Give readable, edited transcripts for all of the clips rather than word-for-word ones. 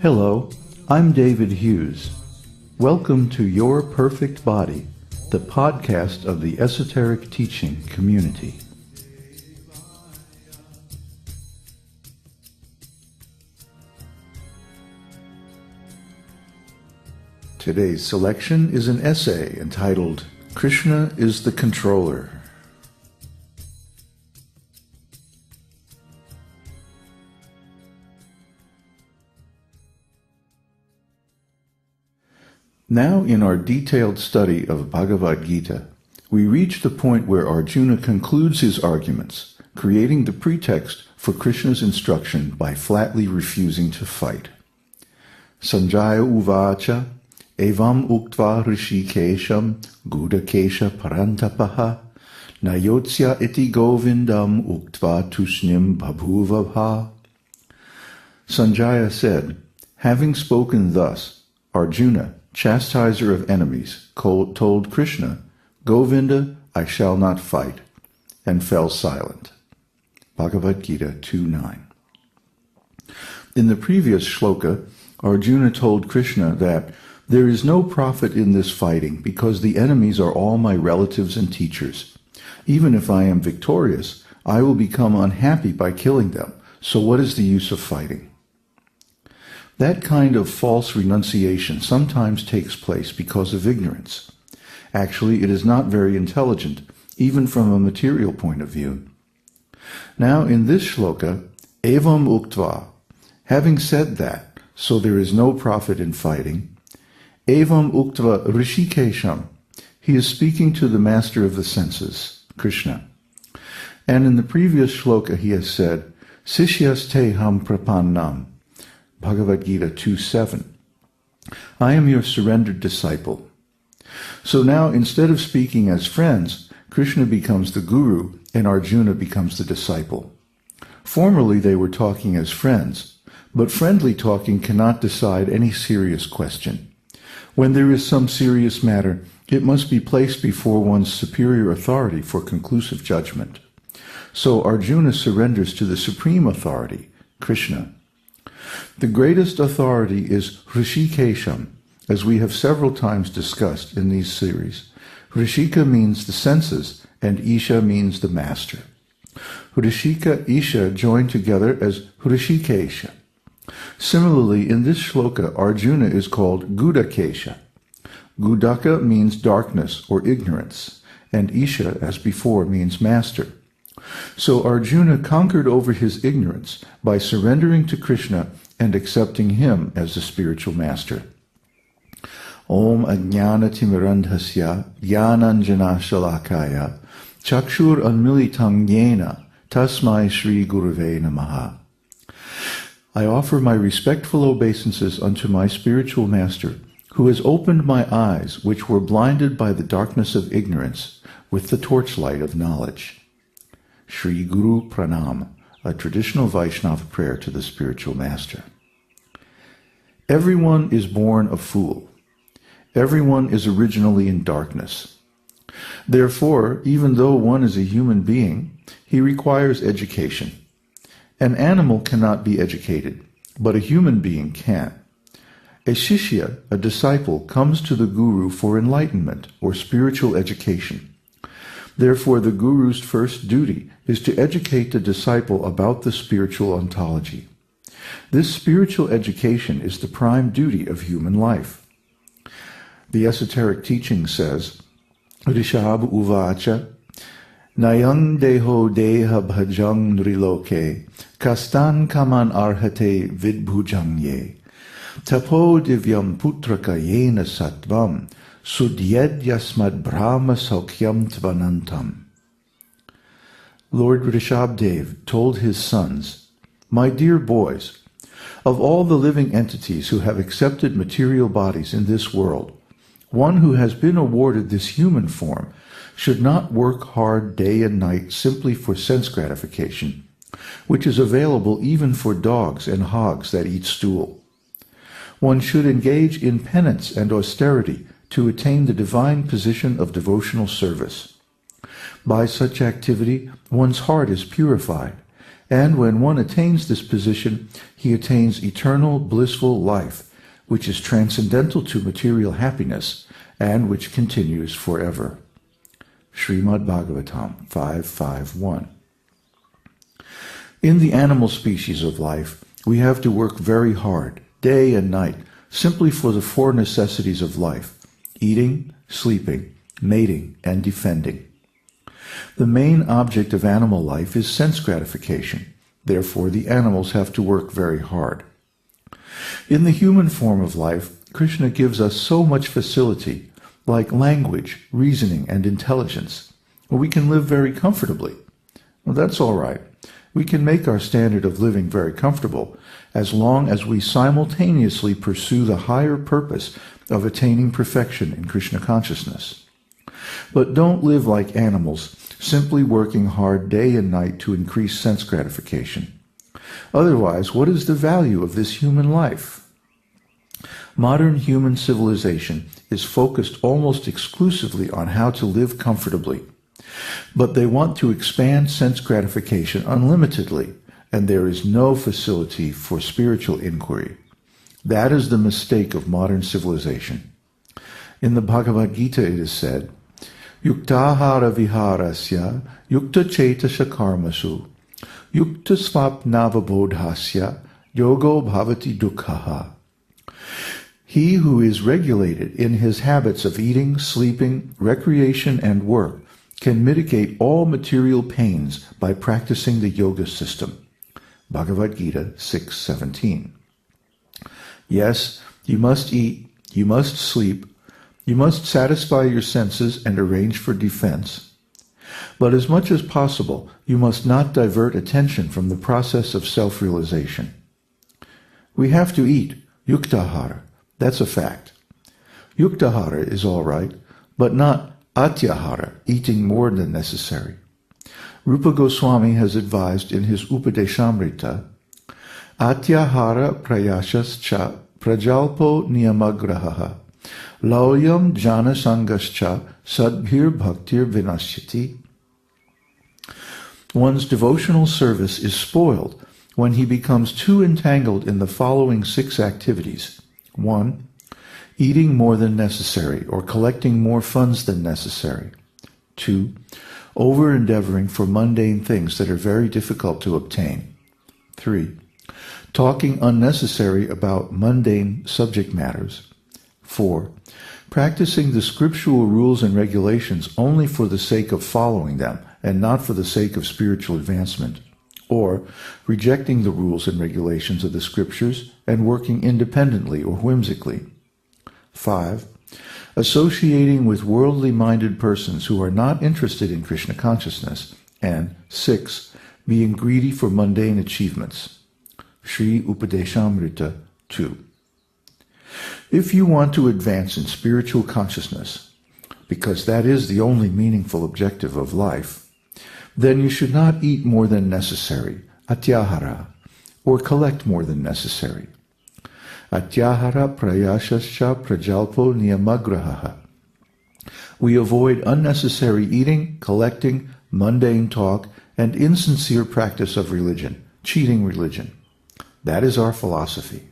Hello, I'm David Hughes. Welcome to Your Perfect Body, the podcast of the Esoteric Teaching Community. Today's selection is an essay entitled, Kṛṣṇa is the Controller. Now in our detailed study of Bhagavad-gītā, we reach the point where Arjuna concludes his arguments, creating the pretext for Kṛṣṇa's instruction by flatly refusing to fight. Sanjaya uvaca, evam uktva hrsikesam, gudakesah parantapah, na yotsya iti govindam uktva tusnim babhuva. Sanjaya said, having spoken thus, Arjuna, chastiser of enemies, told Kṛṣṇa, Govinda, I shall not fight, and fell silent. Bhagavad-gītā 2:9. In the previous sloka, Arjuna told Kṛṣṇa that there is no profit in this fighting because the enemies are all my relatives and teachers. Even if I am victorious, I will become unhappy by killing them, so what is the use of fighting? That kind of false renunciation sometimes takes place because of ignorance. Actually, it is not very intelligent, even from a material point of view. Now, in this sloka, evam uktva, having said that, so there is no profit in fighting, evam uktva hrsikesam, he is speaking to the master of the senses, Kṛṣṇa. And in the previous sloka he has said, sishyas te ham prapannam, Bhagavad-gītā 2:7. I am your surrendered disciple. So now, instead of speaking as friends, Kṛṣṇa becomes the guru and Arjuna becomes the disciple. Formerly they were talking as friends, but friendly talking cannot decide any serious question. When there is some serious matter, it must be placed before one's superior authority for conclusive judgment. So Arjuna surrenders to the supreme authority, Kṛṣṇa. The greatest authority is hrsikesam, as we have several times discussed in these series. Hrsikesha means the senses, and Isha means the master. Hrsikesha, Isha join together as hrsikesha. Similarly, in this shloka, Arjuna is called gudakesah. Gudaka means darkness or ignorance, and Isha, as before, means master. So Arjuna conquered over his ignorance by surrendering to Kṛṣṇa and accepting him as the spiritual master. Om ajñānatimirandhasya jnānanjana shalakaya chakshur anmilitam yena tasmai Shri Gurave Namaha. I offer my respectful obeisances unto my spiritual master, who has opened my eyes, which were blinded by the darkness of ignorance, with the torchlight of knowledge. Shri Guru Pranam, a traditional Vaishnava prayer to the spiritual master. Everyone is born a fool. Everyone is originally in darkness. Therefore, even though one is a human being, he requires education. An animal cannot be educated, but a human being can. A shishya, a disciple, comes to the guru for enlightenment or spiritual education. Therefore, the guru's first duty is to educate the disciple about the spiritual ontology. This spiritual education is the prime duty of human life. The esoteric teaching says, Rishab uvaca, Nayang deho deha bhajang nriloke, kastan kaman arhate vidbhujang ye, tapo divyam putraka yena sattvam, sudyed yasmad brahma saukyam tvanantam. Lord Rishabdev told his sons, my dear boys, of all the living entities who have accepted material bodies in this world, one who has been awarded this human form should not work hard day and night simply for sense gratification, which is available even for dogs and hogs that eat stool. One should engage in penance and austerity to attain the divine position of devotional service. By such activity, one's heart is purified, And when one attains this position, he attains eternal blissful life, which is transcendental to material happiness and which continues forever. Śrīmad-Bhāgavatam 5.5.1. In the animal species of life, we have to work very hard, day and night, simply for the four necessities of life: eating, sleeping, mating, and defending. The main object of animal life is sense gratification. Therefore, the animals have to work very hard. In the human form of life, Kṛṣṇa gives us so much facility, like language, reasoning, and intelligence. We can live very comfortably. Well, that's all right. We can make our standard of living very comfortable as long as we simultaneously pursue the higher purpose of attaining perfection in Kṛṣṇa consciousness. But don't live like animals, simply working hard day and night to increase sense gratification. Otherwise, what is the value of this human life? Modern human civilization is focused almost exclusively on how to live comfortably. But they want to expand sense gratification unlimitedly, and there is no facility for spiritual inquiry. That is the mistake of modern civilization. In the Bhagavad-gītā it is said, Yuktahara viharasya yukta cetasya karmasu yukta svapnavabodhasya yogo bhavati dukkhaha. He who is regulated in his habits of eating, sleeping, recreation, and work can mitigate all material pains by practicing the yoga system. Bhagavad-gītā 6.17. Yes, you must eat, you must sleep, you must satisfy your senses and arrange for defense. But as much as possible, you must not divert attention from the process of self-realization. We have to eat, yuktahara, that's a fact. Yuktahara is all right, but not atyahara, eating more than necessary. Rupa Goswami has advised in his Upadeshamrita, Atyahara prayashascha prajalpo niyamagraha lauyam janasangascha sadbhir bhaktir vinashyati. One's devotional service is spoiled when he becomes too entangled in the following 6 activities. 1. Eating more than necessary or collecting more funds than necessary. 2. Over-endeavoring for mundane things that are very difficult to obtain. 3. Talking unnecessary about mundane subject matters. 4. Practicing the scriptural rules and regulations only for the sake of following them and not for the sake of spiritual advancement. Or rejecting the rules and regulations of the scriptures and working independently or whimsically. 5. Associating with worldly-minded persons who are not interested in Kṛṣṇa consciousness. And 6. Being greedy for mundane achievements. Sri Upadeshamrita 2. If you want to advance in spiritual consciousness, because that is the only meaningful objective of life, then you should not eat more than necessary, atyahara, or collect more than necessary. Atyahara prayashascha prajalpo niyamagraha. We avoid unnecessary eating, collecting, mundane talk, and insincere practice of religion, cheating religion. That is our philosophy.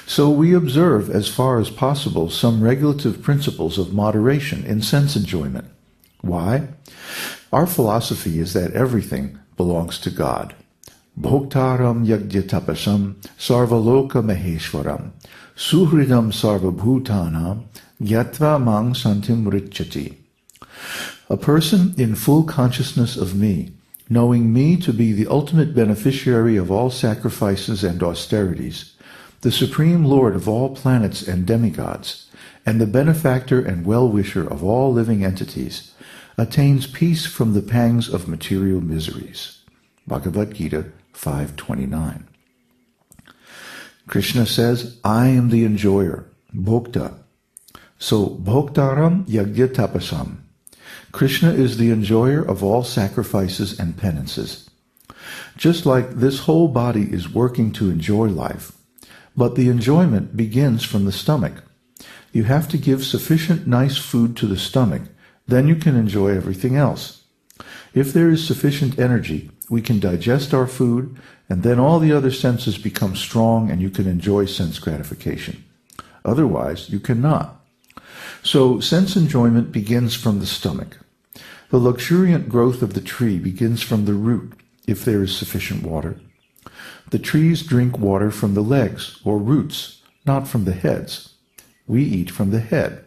So we observe, as far as possible, some regulative principles of moderation in sense enjoyment. Why? Our philosophy is that everything belongs to God. Bhoktaram yagdyatapasam sarvaloka maheshwaram suhridam sarvabhutanam yatva mang santim richati. A person in full consciousness of me, knowing me to be the ultimate beneficiary of all sacrifices and austerities, the supreme lord of all planets and demigods, and the benefactor and well-wisher of all living entities, attains peace from the pangs of material miseries. Bhagavad-gītā 5.29. Kṛṣṇa says, I am the enjoyer, bhokta. So, bhoktaram yagdyatapasam. Kṛṣṇa is the enjoyer of all sacrifices and penances. Just like this whole body is working to enjoy life, but the enjoyment begins from the stomach. You have to give sufficient nice food to the stomach, then you can enjoy everything else. If there is sufficient energy, we can digest our food, and then all the other senses become strong and you can enjoy sense gratification. Otherwise, you cannot. So, sense enjoyment begins from the stomach. The luxuriant growth of the tree begins from the root, if there is sufficient water. The trees drink water from the legs, or roots, not from the heads. We eat from the head.